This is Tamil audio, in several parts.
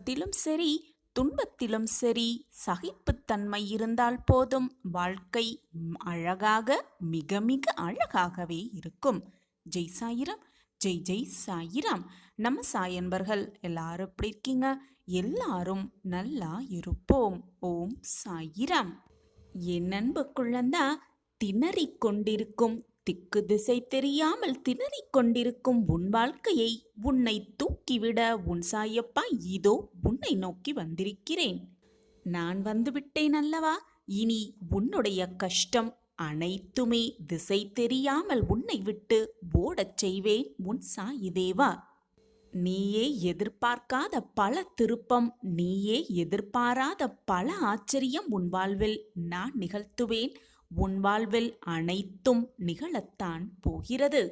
இன்பத்திலும் சரி துன்பத்திலும் சரி சகிப்புத்தன்மை இருந்தால் போதும், வாழ்க்கை அழகாக, மிக மிக அழகாகவே இருக்கும். ஜெய் சாயிராம். ஜெய் ஜெய் சாயிராம். நம்ம சாயன்பர்கள் எல்லாரும் எப்படி இருக்கீங்க? எல்லாரும் நல்லா இருப்போம். ஓம் சாயிராம். என் அன்பு குழந்தா, திணறிக் கொண்டிருக்கும், திக்கு திசை தெரியாமல் திணறிக் கொண்டிருக்கும் உன் வாழ்க்கையை உன்னை தூக்கிவிட உன் சாயப்பா இதோ உன்னை நோக்கி வந்திருக்கிறேன். நான் வந்துவிட்டேன் அல்லவா? இனி உன்னுடைய கஷ்டம் அனைத்துமே திசை தெரியாமல் உன்னை விட்டு ஓடச் செய்வேன் உன் சாயி தேவா. நீயே எதிர்பார்க்காத பல திருப்பம், நீயே எதிர்பாராத பல ஆச்சரியம் உன் வாழ்வில் நான் நிகழ்த்துவேன். உன் வாழ்வில் அனைத்தும் நிகழத்தான் போகிறது.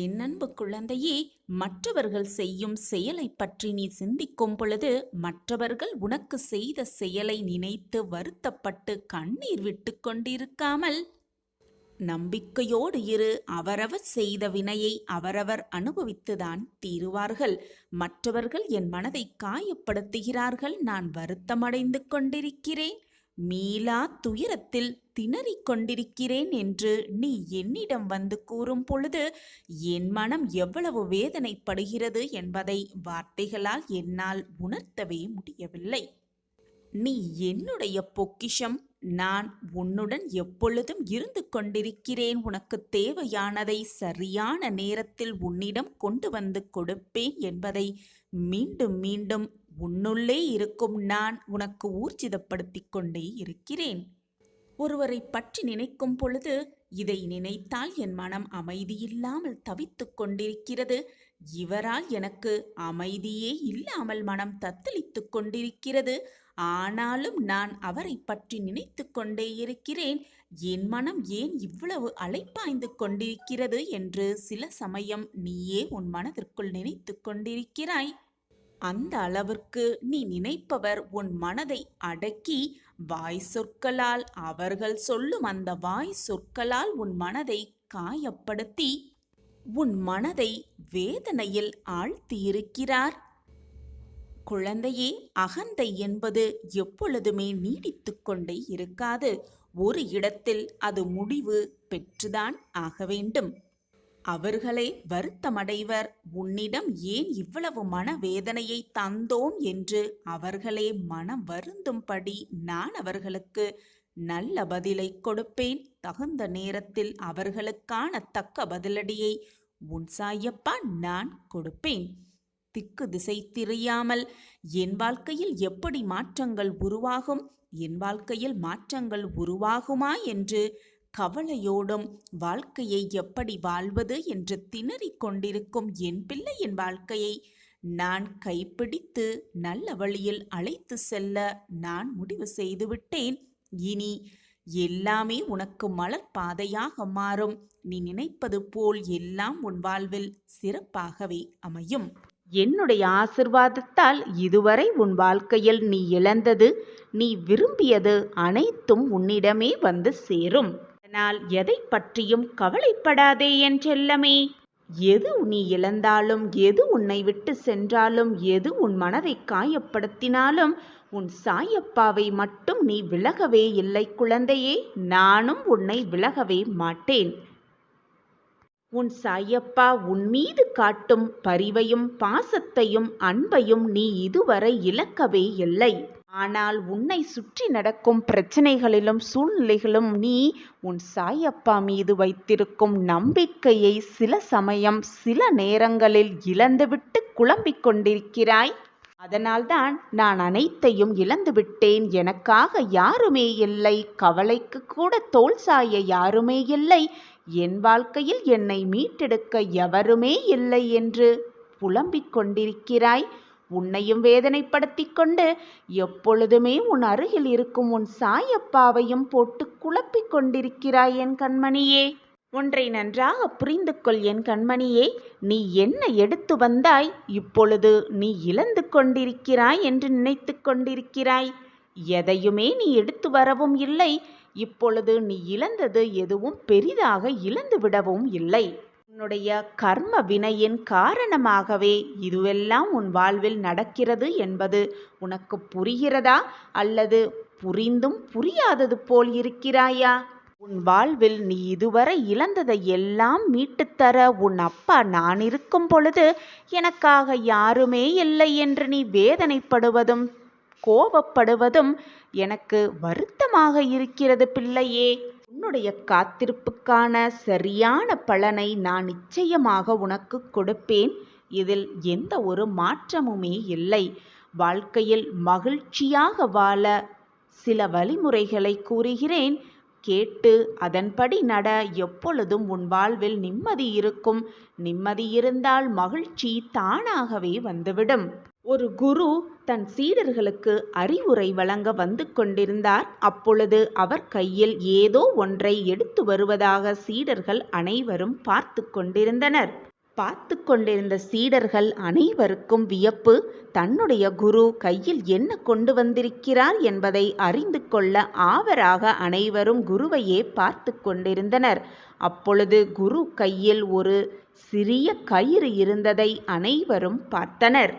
என் அன்பு குழந்தையே, மற்றவர்கள் செய்யும் செயலை பற்றி நீ சிந்திக்கும் பொழுது, மற்றவர்கள் உனக்கு செய்த செயலை நினைத்து வருத்தப்பட்டு கண்ணீர் விட்டு கொண்டிருக்காமல் நம்பிக்கையோடு இரு. அவரவர் செய்த வினையை அவரவர் அனுபவித்துதான் தீருவார்கள். மற்றவர்கள் என் மனதை காயப்படுத்துகிறார்கள், நான் வருத்தமடைந்து கொண்டிருக்கிறேன், மீளா துயரத்தில் திணறிக் கொண்டிருக்கிறேன் என்று நீ என்னிடம் வந்து கூறும் பொழுது என் மனம் எவ்வளவு வேதனைப்படுகிறது என்பதை வார்த்தைகளால் என்னால் உணர்த்தவே முடியவில்லை. நீ என்னுடைய பொக்கிஷம். நான் உன்னுடன் எப்பொழுதும் இருந்து கொண்டிருக்கிறேன். உனக்கு தேவையானதை சரியான நேரத்தில் உன்னிடம் கொண்டு வந்து கொடுப்பேன் என்பதை மீண்டும் மீண்டும் உன்னுள்ளே இருக்கும் நான் உனக்கு ஊர்ஜிதப்படுத்திக் கொண்டே இருக்கிறேன். ஒருவரை பற்றி நினைக்கும் பொழுது இதை நினைத்தால் என் மனம் அமைதியில்லாமல் தவித்துக் கொண்டிருக்கிறது. இவரால் எனக்கு அமைதியே இல்லாமல் மனம் தத்தளித்துக் கொண்டிருக்கிறது. ஆனாலும் நான் அவரை பற்றி நினைத்து கொண்டே இருக்கிறேன். என் மனம் ஏன் இவ்வளவு அலைப்பாய்ந்து கொண்டிருக்கிறது என்று சில சமயம் நீயே உன் மனதிற்குள் நினைத்து கொண்டிருக்கிறாய். அந்த அளவிற்கு நீ நினைப்பவர் உன் மனதை அடக்கி வாய் சொற்களால், அவர்கள் சொல்லும் அந்த வாய் சொற்களால் உன் மனதை காயப்படுத்தி உன் மனதை வேதனையில் ஆழ்த்தியிருக்கிறார். குழந்தையே, அகந்தை என்பது எப்பொழுதுமே நீடித்து கொண்டே இருக்காது. ஒரு இடத்தில் அது முடிவு பெற்றுதான் ஆக வேண்டும். அவர்களே வருத்தமடைவர். உன்னிடம் ஏன் இவ்வளவு மனவேதனையை தந்தோம் என்று அவர்களே மனம் வருந்தும்படி நான் அவர்களுக்கு நல்ல பதிலை கொடுப்பேன். தகுந்த நேரத்தில் அவர்களுக்கான தக்க பதிலடியை உன் சாயப்பா நான் கொடுப்பேன். திக்கு திசை தெரியாமல் என் வாழ்க்கையில் எப்படி மாற்றங்கள் உருவாகும், என் வாழ்க்கையில் மாற்றங்கள் உருவாகுமா என்று கவலையோடும் வாழ்க்கையை எப்படி வாழ்வது என்று திணறிக் கொண்டிருக்கும் என் பிள்ளையின் வாழ்க்கையை நான் கைப்பிடித்து நல்ல வழியில் அழைத்து செல்ல நான் முடிவு செய்துவிட்டேன். இனி எல்லாமே உனக்கு மலர் பாதையாக மாறும். நீ நினைப்பது போல் எல்லாம் உன் வாழ்வில் சிறப்பாகவே அமையும். என்னுடைய ஆசிர்வாதத்தால் இதுவரை உன் வாழ்க்கையில் நீ இழந்தது, நீ விரும்பியது அனைத்தும் உன்னிடமே வந்து சேரும். அதனால் எதை பற்றியும் கவலைப்படாதே என் செல்லமே. எது நீ இழந்தாலும், எது உன்னை விட்டு சென்றாலும், எது உன் மனதை காயப்படுத்தினாலும் உன் சாயப்பாவை மட்டும் நீ விலகவே இல்லை குழந்தையே. நானும் உன்னை விலகவே மாட்டேன். உன் சாயப்பா உன் மீது காட்டும் பரிவையும் பாசத்தையும் அன்பையும் நீ இதுவரை இழக்கவே இல்லை. ஆனால் உன்னை சுற்றி நடக்கும் பிரச்சனைகளிலும் சூழ்நிலைகளும் நீ உன் சாயப்பா மீது வைத்திருக்கும் நம்பிக்கையை சில சமயம் சில நேரங்களில் இழந்துவிட்டு குழம்பிக் கொண்டிருக்கிறாய். அதனால்தான் நான் அனைத்தையும் இழந்துவிட்டேன், எனக்காக யாருமே இல்லை, கவலைக்கு கூட தோள் சாய யாருமே இல்லை, என் வாழ்க்கையில் என்னை மீட்டெடுக்க எவருமே இல்லை என்று புலம்பிக் கொண்டிருக்கிறாய். உன்னையும் வேதனைப்படுத்தி கொண்டு எப்பொழுதுமே உன் அருகில் இருக்கும் உன் சாயப்பாவையும் போட்டு குழப்பிக் கொண்டிருக்கிறாய் என் கண்மணியே. ஒன்றை நன்றாக புரிந்து கொள் என் கண்மணியே. நீ என்ன எடுத்து வந்தாய், இப்பொழுது நீ இழந்து கொண்டிருக்கிறாய் என்று நினைத்து கொண்டிருக்கிறாய். எதையுமே நீ எடுத்து வரவும் இல்லை. இப்பொழுது நீ இழந்தது எதுவும் பெரிதாக இழந்து விடவும் இல்லை. உன்னுடைய கர்ம வினையின் காரணமாகவே இதுவெல்லாம் உன் வாழ்வில் நடக்கிறது என்பது உனக்கு புரிகிறதா, அல்லது புரிந்தும் புரியாதது போல் இருக்கிறாயா? உன் வாழ்வில் நீ இதுவரை இழந்ததை எல்லாம் மீட்டுத்தர உன் அப்பா நான் இருக்கும் பொழுது எனக்காக யாருமே இல்லை என்று நீ வேதனைப்படுவதும் கோபப்படுவதும் எனக்கு வருத்தமாக இருக்கிறது பிள்ளையே. உன்னுடைய காத்திருப்புக்கான சரியான பலனை நான் நிச்சயமாக உனக்கு கொடுப்பேன். இதில் எந்த ஒரு மாற்றமுமே இல்லை. வாழ்க்கையில் மகிழ்ச்சியாக வாழ சில வழிமுறைகளை கூறுகிறேன், கேட்டு அதன்படி நட. எப்பொழுதும் உன் வாழ்வில் நிம்மதி இருக்கும். நிம்மதி இருந்தால் மகிழ்ச்சி தானாகவே வந்துவிடும். ஒரு குரு தன் சீடர்களுக்கு அறிவுரை வழங்க வந்து கொண்டிருந்தார். அப்பொழுது அவர் கையில் ஏதோ ஒன்றை எடுத்து வருவதாக சீடர்கள் அனைவரும் பார்த்து கொண்டிருந்தனர். பார்த்து கொண்டிருந்த சீடர்கள் அனைவருக்கும் வியப்பு. தன்னுடைய குரு கையில் என்ன கொண்டு வந்திருக்கிறார் என்பதை அறிந்து கொள்ள ஆவராக அனைவரும் குருவையே பார்த்து கொண்டிருந்தனர். அப்பொழுது குரு கையில் ஒரு சிறிய கயிறு இருந்ததை அனைவரும் பார்த்தனர்.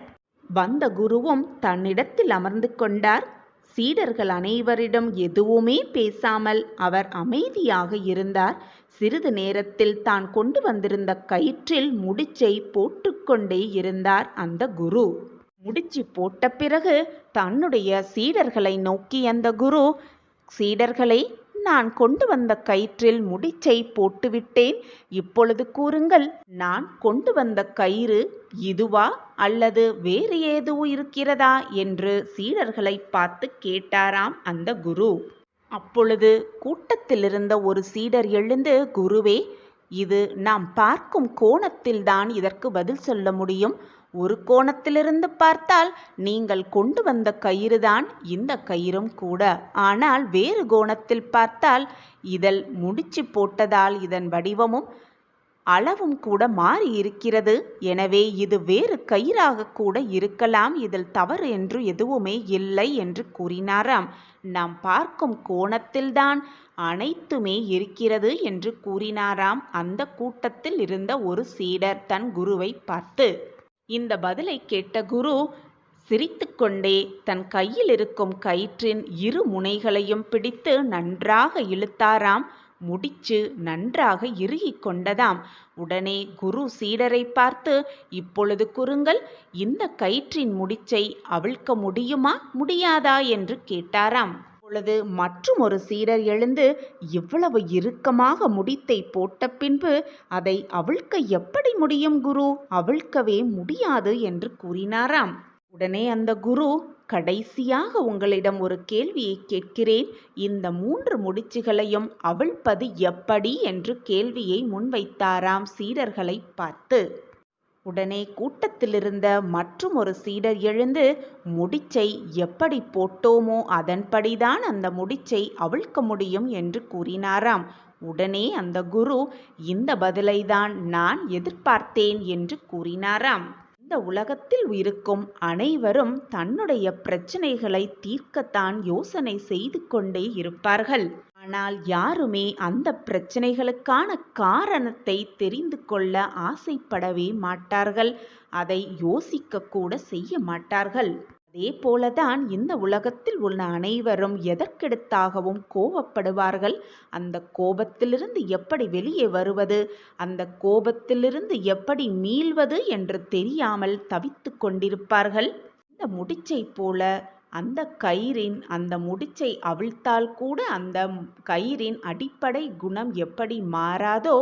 வந்த குருவும் தன்னிடத்தில் அமர்ந்து கொண்டார். சீடர்கள் அனைவரிடம் எதுவுமே பேசாமல் அவர் அமைதியாக இருந்தார். சிறிது நேரத்தில் தான் கொண்டு வந்திருந்த கயிற்றில் முடிச்சை போட்டுக்கொண்டே இருந்தார் அந்த குரு. முடிச்சு போட்ட பிறகு தன்னுடைய சீடர்களை நோக்கி அந்த குரு, சீடர்களே, நான் கொண்டு வந்த கயிற்றில் முடிச்சை போட்டுவிட்டேன். இப்பொழுது கூறுங்கள், நான் கொண்டு வந்த கயிறு இதுவா அல்லது வேறு ஏதோ இருக்கிறதா என்று சீடர்களை பார்த்து கேட்டாராம் அந்த குரு. அப்பொழுது கூட்டத்திலிருந்த ஒரு சீடர் எழுந்து, குருவே, இது நாம் பார்க்கும் கோணத்தில்தான் இதற்கு பதில் சொல்ல முடியும். ஒரு கோணத்திலிருந்து பார்த்தால் நீங்கள் கொண்டு வந்த கயிறுதான் இந்த கயிறும் கூட. ஆனால் வேறு கோணத்தில் பார்த்தால் இதில் முடிச்சு போட்டதால் இதன் வடிவமும் அளவும் கூட மாறி இருக்கிறது. எனவே இது வேறு கயிறாக கூட இருக்கலாம். இதில் தவறு என்று எதுவுமே இல்லை என்று கூறினாராம். நாம் பார்க்கும் கோணத்தில்தான் அனைத்துமே இருக்கிறது என்று கூறினாராம் அந்த கூட்டத்தில் இருந்த ஒரு சீடர் தன் குருவை பார்த்து. இந்த பதிலை கேட்ட குரு சிரித்துக்கொண்டே தன் கையில் இருக்கும் கயிற்றின் இரு முனைகளையும் பிடித்து நன்றாக இழுத்தாராம். முடிச்சு நன்றாக இறுகிக் கொண்டதாம். உடனே குரு சீடரை பார்த்து, இப்பொழுது கூறுங்கள், இந்த கயிற்றின் முடிச்சை அவிழ்க்க முடியுமா முடியாதா என்று கேட்டாராம். அப்பொழுது மற்றும் ஒரு சீடர் எழுந்து, இவ்வளவு இறுக்கமாக முடித்தை போட்ட பின்பு அதை அவிழ்க்க எப்படி முடியும் குரு? அவிழ்க்கவே முடியாது என்று கூறினாராம். உடனே அந்த குரு, கடைசியாக உங்களிடம் ஒரு கேள்வியை கேட்கிறேன். இந்த 3 முடிச்சுகளையும் அவிழ்ப்பது எப்படி என்று கேள்வியை முன்வைத்தாராம் சீடர்களை பார்த்து. உடனே கூட்டத்திலிருந்த மற்றும் ஒரு சீடர் எழுந்து, முடிச்சை எப்படி போட்டோமோ அதன்படிதான் அந்த முடிச்சை அவிழ்க்க முடியும் என்று கூறினாராம். உடனே அந்த குரு, இந்த பதிலைதான் நான் எதிர்பார்த்தேன் என்று கூறினாராம். இந்த உலகத்தில் இருக்கும் அனைவரும் தன்னுடைய பிரச்சனைகளை தீர்க்கத்தான் யோசனை செய்து கொண்டே இருப்பார்கள். ஆனால் யாருமே அந்த பிரச்சனைகளுக்கான காரணத்தை தெரிந்து கொள்ள ஆசைப்படவே மாட்டார்கள். அதை யோசிக்க கூட செய்ய மாட்டார்கள். அதே போலதான் இந்த உலகத்தில் உள்ள அனைவரும் எதற்கெடுத்தாகவும் கோபப்படுவார்கள். அந்த கோபத்திலிருந்து எப்படி வெளியே வருவது, அந்த கோபத்திலிருந்து எப்படி மீள்வது என்று தெரியாமல் தவித்து கொண்டிருப்பார்கள். இந்த முடிச்சை போல அந்த கயிறின் அந்த முடிச்சை அவிழ்த்தால் கூட அந்த கயிறின் அடிப்படை குணம் எப்படி மாறாதோ,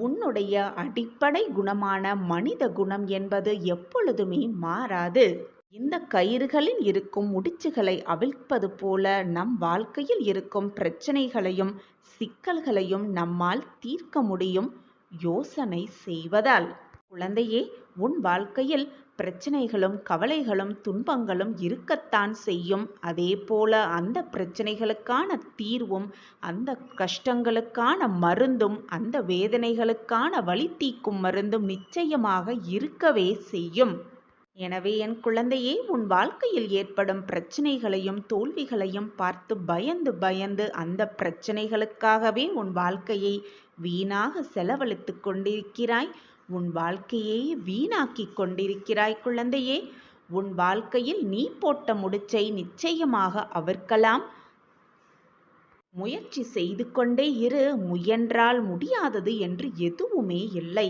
உன்னுடைய அடிப்படை குணமான மனித குணம் என்பது எப்பொழுதுமே மாறாது. இந்த கயிறுகளில் இருக்கும் முடிச்சுகளை அவிழ்ப்பது போல நம் வாழ்க்கையில் இருக்கும் பிரச்சனைகளையும் சிக்கல்களையும் நம்மால் தீர்க்க முடியும் யோசனை செய்வதால். குழந்தையே, உன் வாழ்க்கையில் பிரச்சனைகளும் கவலைகளும் துன்பங்களும் இருக்கத்தான் செய்யும். அதே போல அந்த பிரச்சனைகளுக்கான தீர்வும் அந்த கஷ்டங்களுக்கான மருந்தும் அந்த வேதனைகளுக்கான வலி தீர்க்கும் மருந்தும் நிச்சயமாக இருக்கவே செய்யும். எனவே என் குழந்தையே, உன் வாழ்க்கையில் ஏற்படும் பிரச்சனைகளையும் தோல்விகளையும் பார்த்து பயந்து பயந்து அந்த பிரச்சனைகளுக்காகவே உன் வாழ்க்கையை வீணாக செலவழித்துக் கொண்டிருக்கிறாய். உன் வாழ்க்கையை வீணாக்கிக் கொண்டிருக்கிறாய் குழந்தையே. உன் வாழ்க்கையில் நீ போட்ட முடிச்சை நிச்சயமாக அவிழ்க்கலாம். முயற்சி செய்து கொண்டே இரு. முயன்றால் முடியாதது என்று எதுவுமே இல்லை.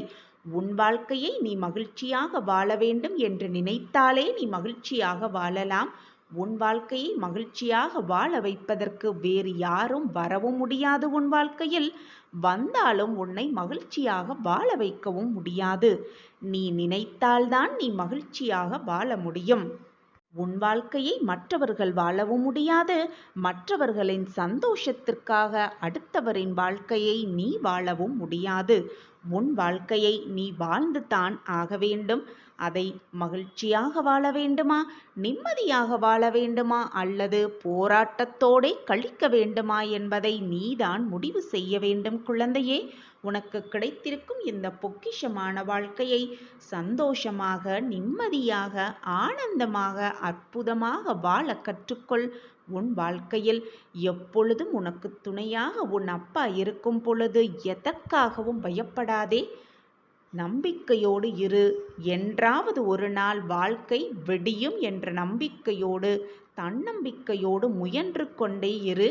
உன் வாழ்க்கையை நீ மகிழ்ச்சியாக வாழ வேண்டும் என்று நினைத்தாலே நீ மகிழ்ச்சியாக வாழலாம். உன் வாழ்க்கையை மகிழ்ச்சியாக வாழ வைப்பதற்கு வேறு யாரும் வரவும் முடியாது. உன் வாழ்க்கையில் வந்தாலும் உன்னை மகிழ்ச்சியாக வாழ வைக்கவும் முடியாது. நீ நினைத்தால்தான் நீ மகிழ்ச்சியாக வாழ முடியும். உன் வாழ்க்கையை மற்றவர்கள் வாழவும் முடியாது. மற்றவர்களின் சந்தோஷத்திற்காக அடுத்தவரின் வாழ்க்கையை நீ வாழவும் முடியாது. உன் வாழ்க்கையை நீ வாழ்ந்து தான் ஆக வேண்டும். அதை மகிழ்ச்சியாக வாழ வேண்டுமா, நிம்மதியாக வாழ வேண்டுமா, அல்லது போராட்டத்தோடே கழிக்க வேண்டுமா என்பதை நீதான் முடிவு செய்ய வேண்டும் குழந்தையே. உனக்கு கிடைத்திருக்கும் இந்த பொக்கிஷமான வாழ்க்கையை சந்தோஷமாக, நிம்மதியாக, ஆனந்தமாக, அற்புதமாக வாழ கற்றுக்கொள். உன் வாழ்க்கையில் எப்பொழுதும் உனக்கு துணையாக உன் அப்பா இருக்கும் பொழுது எதற்காகவும் பயப்படாதே. நம்பிக்கையோடு இரு. என்றாவது ஒரு நாள் வாழ்க்கை வெடியும் என்ற நம்பிக்கையோடு, தன்னம்பிக்கையோடு முயன்று கொண்டே இரு.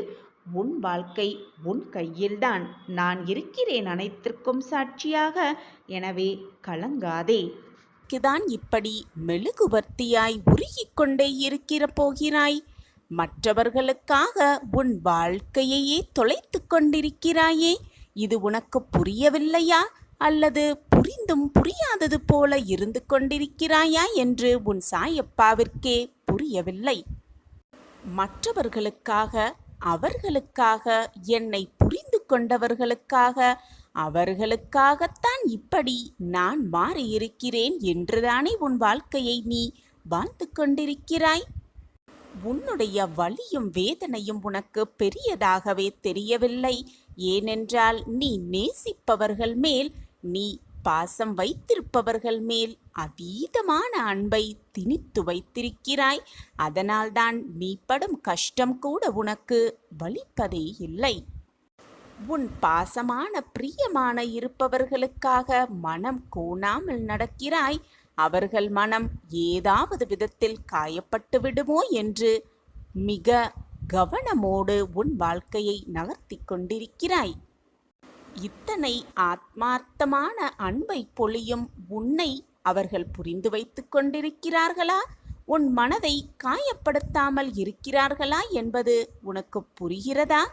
உன் வாழ்க்கை உன் கையில்தான். நான் இருக்கிறேன் அனைத்திற்கும் சாட்சியாக. எனவே கலங்காதே. தான் இப்படி மெழுகுவர்த்தியாய் உருகிக் கொண்டே இருக்கிற போகிறாய். மற்றவர்களுக்காக உன் வாழ்க்கையையே தொலைத்து கொண்டிருக்கிறாயே. இது உனக்கு புரியவில்லையா, அல்லது புரிந்தும் புரியாதது போல இருந்து கொண்டிருக்கிறாயா என்று உன் சாயப்பாவிற்கே புரியவில்லை. மற்றவர்களுக்காக, அவர்களுக்காக, என்னை புரிந்து கொண்டவர்களுக்காக, அவர்களுக்காகத்தான் இப்படி நான் மாறியிருக்கிறேன் என்றுதானே உன் வாழ்க்கையை நீ வாழ்ந்து கொண்டிருக்கிறாய். உன்னுடைய வலியும் வேதனையும் உனக்கு பெரியதாகவே தெரியவில்லை. ஏனென்றால் நீ நேசிப்பவர்கள் மேல், நீ பாசம் வைத்திருப்பவர்கள் மேல் அதீதமான அன்பை திணித்து வைத்திருக்கிறாய். அதனால்தான் நீ படும் கஷ்டம் கூட உனக்கு வலிப்பதே இல்லை. உன் பாசமான பிரியமான இருப்பவர்களுக்காக மனம் கோணாமல் நடக்கிறாய். அவர்கள் மனம் ஏதாவது விதத்தில் காயப்பட்டு விடுமோ என்று மிக கவனமோடு உன் வாழ்க்கையை நகர்த்தி கொண்டிருக்கிறாய். இத்தனை ஆத்மார்த்தமான அன்பை பொழியும் உன்னை அவர்கள் புரிந்து வைத்து கொண்டிருக்கிறார்களா, உன் மனதை காயப்படுத்தாமல் இருக்கிறார்களா என்பது உனக்கு புரிகிறதா?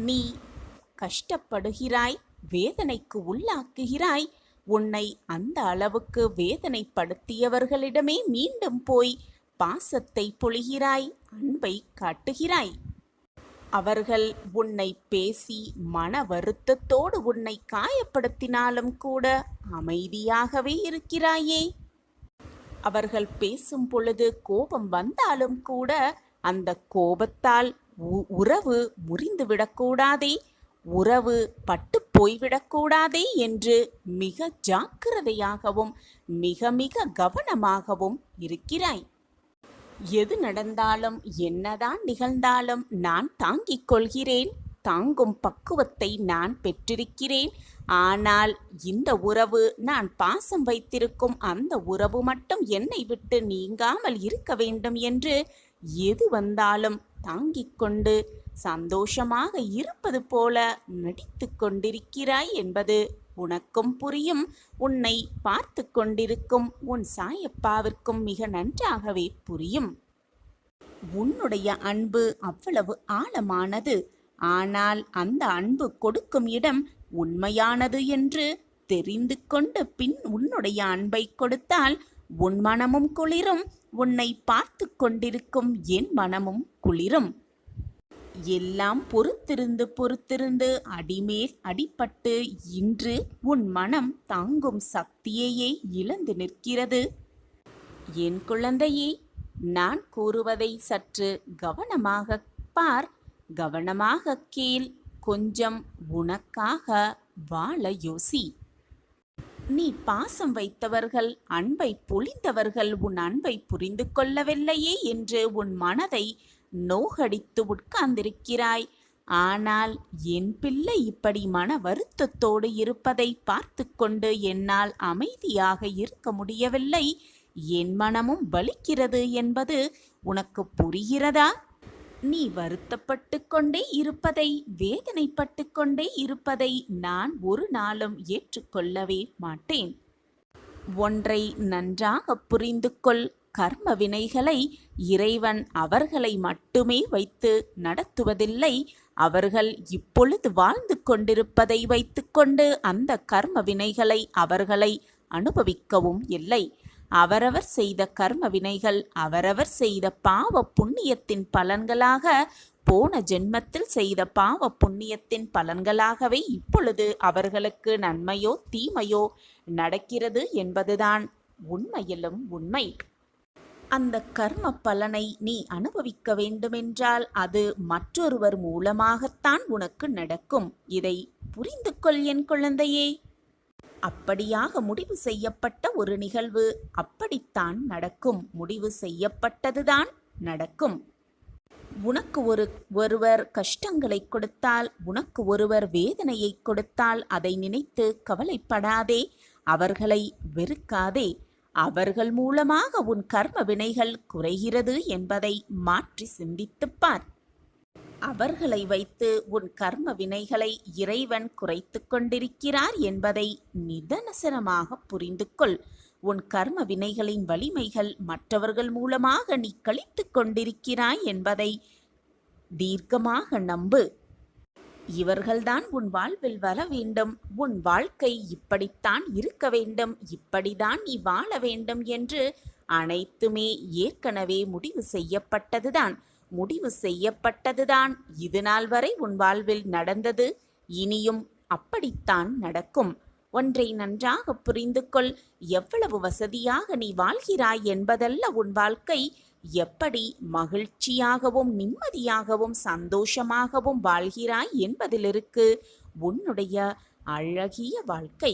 நீ கஷ்டப்படுகிறாய், வேதனைக்கு உள்ளாக்குகிறாய். உன்னை அந்த அளவுக்கு வேதனைப்படுத்தியவர்களிடமே மீண்டும் போய் பாசத்தை பொழிகிறாய், அன்பை காட்டுகிறாய். அவர்கள் உன்னை பேசி மன வருத்தத்தோடு உன்னை காயப்படுத்தினாலும் கூட அமைதியாகவே இருக்கிறாயே. அவர்கள் பேசும் பொழுது கோபம் வந்தாலும் கூட அந்த கோபத்தால் உறவு முறிந்துவிடக்கூடாதே, உறவு பட்டு போய்விடக்கூடாதே என்று மிக ஜாக்கிரதையாகவும் மிக மிக கவனமாகவும் இருக்கிறாய். எது நடந்தாலும் என்னதான் நிகழ்ந்தாலும் நான் தாங்கிக் கொள்கிறேன், தாங்கும் பக்குவத்தை நான் பெற்றிருக்கிறேன். ஆனால் இந்த உறவு, நான் பாசம் வைத்திருக்கும் அந்த உறவு மட்டும் என்னை விட்டு நீங்காமல் இருக்க வேண்டும் என்று எது வந்தாலும் தாங்கிக் கொண்டு சந்தோஷமாக இருப்பது போல நடித்து கொண்டிருக்கிறாய் என்பது உனக்கும் புரியும். உன்னை பார்த்து கொண்டிருக்கும் உன் சாயப்பாவிற்கும் மிக நன்றாகவே புரியும். உன்னுடைய அன்பு அவ்வளவு ஆழமானது. ஆனால் அந்த அன்பு கொடுக்கும் இடம் உண்மையானது என்று தெரிந்து கொண்டு பின் உன்னுடைய அன்பை கொடுத்தால் உன் மனமும் குளிரும், உன்னை பார்த்து கொண்டிருக்கும் என் மனமும் குளிரும். எல்லாம் பொறுத்திருந்து பொறுத்திருந்து அடிமேல் அடிபட்டு இன்று உன் மனம் தாங்கும் சக்தியையே இழந்து நிற்கிறது. என் குழந்தையே, நான் கூறுவதை சற்று கவனமாக பார், கவனமாக கேள், கொஞ்சம் உனக்காக வாழ யோசி. நீ பாசம் வைத்தவர்கள், அன்பை பொழிந்தவர்கள் உன் அன்பை புரிந்து கொள்ளவில்லையே என்று உன் மனதை நோகடித்து உட்கார்ந்திருக்கிறாய். ஆனால் என் பிள்ளை இப்படி மன வருத்தத்தோடு இருப்பதை பார்த்து கொண்டு என்னால் அமைதியாக இருக்க முடியவில்லை. என் மனமும் வலிக்கிறது என்பது உனக்கு புரிகிறதா? நீ வருத்தப்பட்டு கொண்டே இருப்பதை, வேதனைப்பட்டு கொண்டே இருப்பதை நான் ஒரு நாளும் ஏற்றுக்கொள்ளவே மாட்டேன். ஒன்றை நன்றாக புரிந்து கொள். கர்ம வினைகளை இறைவன் அவர்களை மட்டுமே வைத்து நடத்துவதில்லை. அவர்கள் இப்பொழுது வாழ்ந்து கொண்டிருப்பதை வைத்துக்கொண்டு அந்த கர்ம வினைகளை அவர்களை அனுபவிக்கவும் இல்லை. அவரவர் செய்த கர்ம வினைகள் அவரவர் செய்த பாவ புண்ணியத்தின் பலன்களாக, போன ஜென்மத்தில் செய்த பாவ புண்ணியத்தின் பலன்களாகவே இப்பொழுது அவர்களுக்கு நன்மையோ தீமையோ நடக்கிறது என்பதுதான் உண்மையிலும் உண்மை. அந்த கர்ம பலனை நீ அனுபவிக்க வேண்டுமென்றால் அது மற்றொருவர் மூலமாகத்தான் உனக்கு நடக்கும். இதை புரிந்து கொள் என் குழந்தையே. அப்படியாக முடிவு செய்யப்பட்ட ஒரு நிகழ்வு அப்படித்தான் நடக்கும். முடிவு செய்யப்பட்டதுதான் நடக்கும். உனக்கு ஒருவர் கஷ்டங்களை கொடுத்தால், உனக்கு ஒருவர் வேதனையை கொடுத்தால் அதை நினைத்து கவலைப்படாதே, அவர்களை வெறுக்காதே. அவர்கள் மூலமாக உன் கர்ம வினைகள் குறைகிறது என்பதை மாற்றி சிந்தித்துப்பார். அவர்களை வைத்து உன் கர்ம வினைகளை இறைவன் குறைத்து கொண்டிருக்கிறார் என்பதை நிதர்சனமாக புரிந்து கொள். உன் கர்ம வினைகளின் வலிமைகள் மற்றவர்கள் மூலமாக நீ கழித்து கொண்டிருக்கிறாய் என்பதை தீர்க்கமாக நம்பு. இவர்கள்தான் உன் வாழ்வில் வர வேண்டும், உன் வாழ்க்கை இப்படித்தான் இருக்க வேண்டும், இப்படிதான் நீ வாழ வேண்டும் என்று அனைத்துமே ஏற்கனவே முடிவு செய்யப்பட்டதுதான். முடிவு செய்யப்பட்டதுதான் இது நாள் வரை உன் வாழ்வில் நடந்தது, இனியும் அப்படித்தான் நடக்கும். ஒன்றை நன்றாக புரிந்து கொள். எவ்வளவு வசதியாக நீ வாழ்கிறாய் என்பதல்ல உன் வாழ்க்கை, எப்படி மகிழ்ச்சியாகவும் நிம்மதியாகவும் சந்தோஷமாகவும் வாழ்கிறாய் என்பதிலிருக்கு உன்னுடைய அழகிய வாழ்க்கை.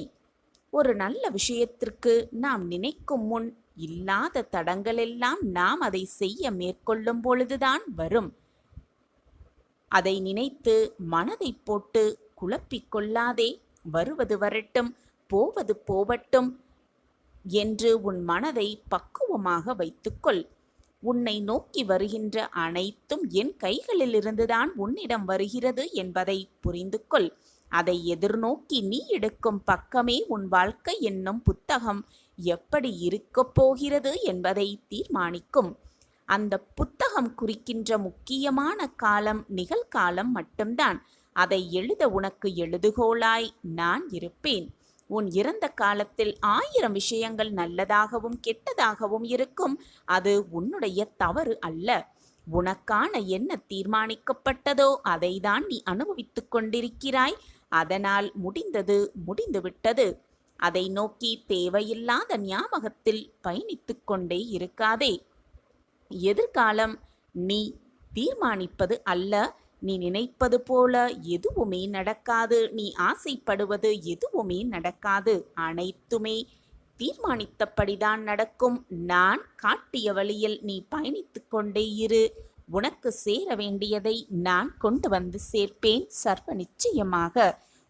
ஒரு நல்ல விஷயத்திற்கு நாம் நினைக்கும் முன் இல்லாத தடங்களெல்லாம் நாம் அதை செய்ய மேற்கொள்ளும் பொழுதுதான் வரும். அதை நினைத்து மனதை போட்டு குழப்பிக் கொள்ளாதே. வருவது வரட்டும், போவது போவட்டும் என்று உன் மனதை பக்குவமாக வைத்துக்கொள். உன்னை நோக்கி வருகின்ற அனைத்தும் என் கைகளிலிருந்துதான் உன்னிடம் வருகிறது என்பதை புரிந்து கொள். அதை எதிர்நோக்கி நீ எடுக்கும் பக்கமே உன் வாழ்க்கை என்னும் புத்தகம் எப்படி இருக்கப் போகிறது என்பதை தீர்மானிக்கும். அந்த புத்தகம் குறிக்கின்ற முக்கியமான காலம் நிகழ்காலம் மட்டும்தான். அதை எழுத உனக்கு எழுதுகோலாய் நான் இருப்பேன். உன் இறந்த காலத்தில் 1000 விஷயங்கள் நல்லதாகவும் கெட்டதாகவும் இருக்கும். அது உன்னுடைய தவறு அல்ல. உனக்கான என்ன தீர்மானிக்கப்பட்டதோ அதை தான் நீ அனுபவித்துக் கொண்டிருக்கிறாய். அதனால் முடிந்தது முடிந்துவிட்டது. அதை நோக்கி தேவையில்லாத ஞாபகத்தில் பயணித்துக் கொண்டே இருக்காதே. எதிர்காலம் நீ தீர்மானிப்பது அல்ல. நீ நினைப்பது போல எதுவுமே நடக்காது. நீ ஆசைப்படுவது எதுவுமே நடக்காது. அனைத்துமே தீர்மானித்தபடிதான் நடக்கும். நான் காட்டிய வழியில் நீ பயணித்து கொண்டே இரு. உனக்கு சேர வேண்டியதை நான் கொண்டு வந்து சேர்ப்பேன் சர்வ நிச்சயமாக.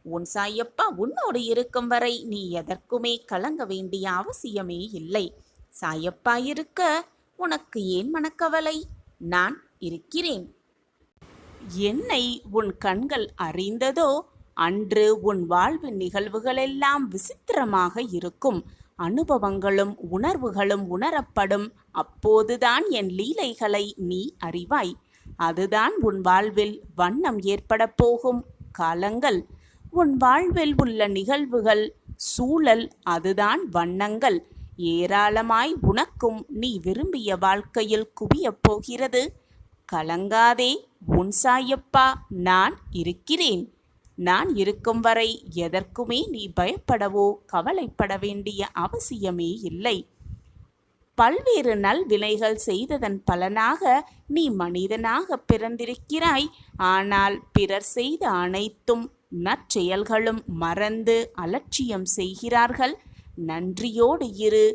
உன் சாயப்பா உன்னோடு இருக்கும் வரை நீ எதற்குமே கலங்க வேண்டிய அவசியமே இல்லை. சாயப்பா இருக்க உனக்கு ஏன் மனக்கவலை? நான் இருக்கிறேன். என்னை உன் கண்கள் அறிந்ததோ அன்று உன் வாழ்வின் நிகழ்வுகளெல்லாம் விசித்திரமாக இருக்கும். அனுபவங்களும் உணர்வுகளும் உணரப்படும். அப்போதுதான் என் லீலைகளை நீ அறிவாய். அதுதான் உன் வாழ்வில் வண்ணம் ஏற்பட போகும் காலங்கள். உன் வாழ்வில் உள்ள நிகழ்வுகள், சூழல், அதுதான் வண்ணங்கள். ஏராளமாய் உனக்கும் நீ விரும்பிய வாழ்க்கையில் குவியப் போகிறது. கலங்காதே, உன் சாயப்பா நான் இருக்கிறேன். நான் இருக்கும் வரை எதற்குமே நீ பயப்படவோ கவலைப்பட வேண்டிய அவசியமே இல்லை. பல்வேறு நல்வினைகள் செய்ததன் பலனாக நீ மனிதனாக பிறந்திருக்கிறாய். ஆனால் பிறர் செய்த அனைத்தும் நற்செயல்களும் மறந்து அலட்சியம் செய்கிறார்கள். நன்றியோடு இரு.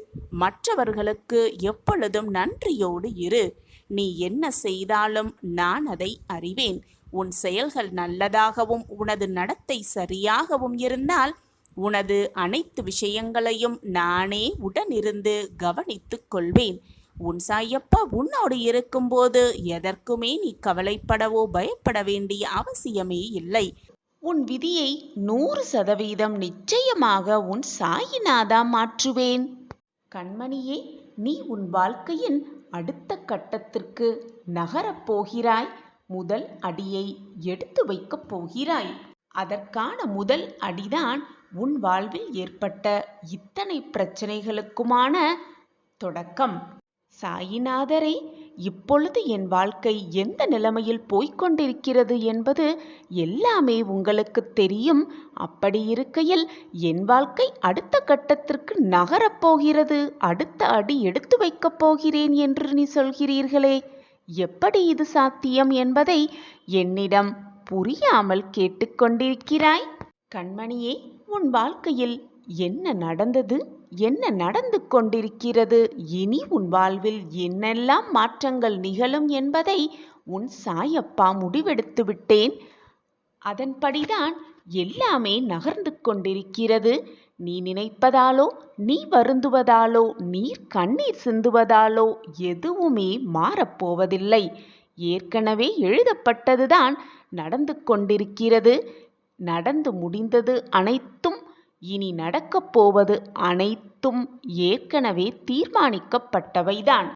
மற்றவர்களுக்கு எப்பொழுதும் நன்றியோடு இரு. நீ என்ன செய்தாலும் நான் அதை அறிவேன். உன் செயல்கள் நல்லதாகவும் உனது நடத்தை சரியாகவும் இருந்தால் உனது அனைத்து விஷயங்களையும் நானே உடனிருந்து கவனித்துக் கொள்வேன். உன் சாயப்பா உன்னோடு இருக்கும்போது எதற்குமே நீ கவலைப்படவோ பயப்பட வேண்டிய அவசியமே இல்லை. உன் விதியை 100% நிச்சயமாக உன் சாயிநாதா மாற்றுவேன். கண்மணியே, நீ உன் வாழ்க்கையின் அடுத்த கட்டத்திற்கு நகரப் போகிறாய். முதல் அடியை எடுத்து வைக்கப் போகிறாய். அதற்கான முதல் அடிதான் உன் வாழ்வில் ஏற்பட்ட இத்தனை பிரச்சனைகளுக்குமான தொடக்கம். சாயிநாதரே, இப்பொழுது என் வாழ்க்கை எந்த நிலைமையில் போய்கொண்டிருக்கிறது என்பது எல்லாமே உங்களுக்கு தெரியும். அப்படி இருக்கையில் என் வாழ்க்கை அடுத்த கட்டத்திற்கு நகரப்போகிறது, அடுத்த அடி எடுத்து வைக்கப் போகிறேன் என்று நீ சொல்கிறீர்களே, எப்படி இது சாத்தியம் என்பதை என்னிடம் புரியாமல் கேட்டுக்கொண்டிருக்கிறாய். கண்மணியே, உன் வாழ்க்கையில் என்ன நடந்தது, என்ன நடந்து கொண்டிருக்கிறது, இனி உன் வாழ்வில் என்னெல்லாம் மாற்றங்கள் நிகழும் என்பதை உன் சாயப்பா முடிவெடுத்து விட்டேன். அதன்படிதான் எல்லாமே நகர்ந்து கொண்டிருக்கிறது. நீ நினைப்பதாலோ, நீ வருந்துவதாலோ, நீர் கண்ணீர் சிந்துவதாலோ எதுவுமே மாறப்போவதில்லை. ஏற்கனவே எழுதப்பட்டதுதான் நடந்து கொண்டிருக்கிறது. நடந்து முடிந்தது அனைத்தும், இனி நடக்கப் போவது அனைத்தும் ஏற்கனவே தீர்மானிக்கப்பட்டவைதான்.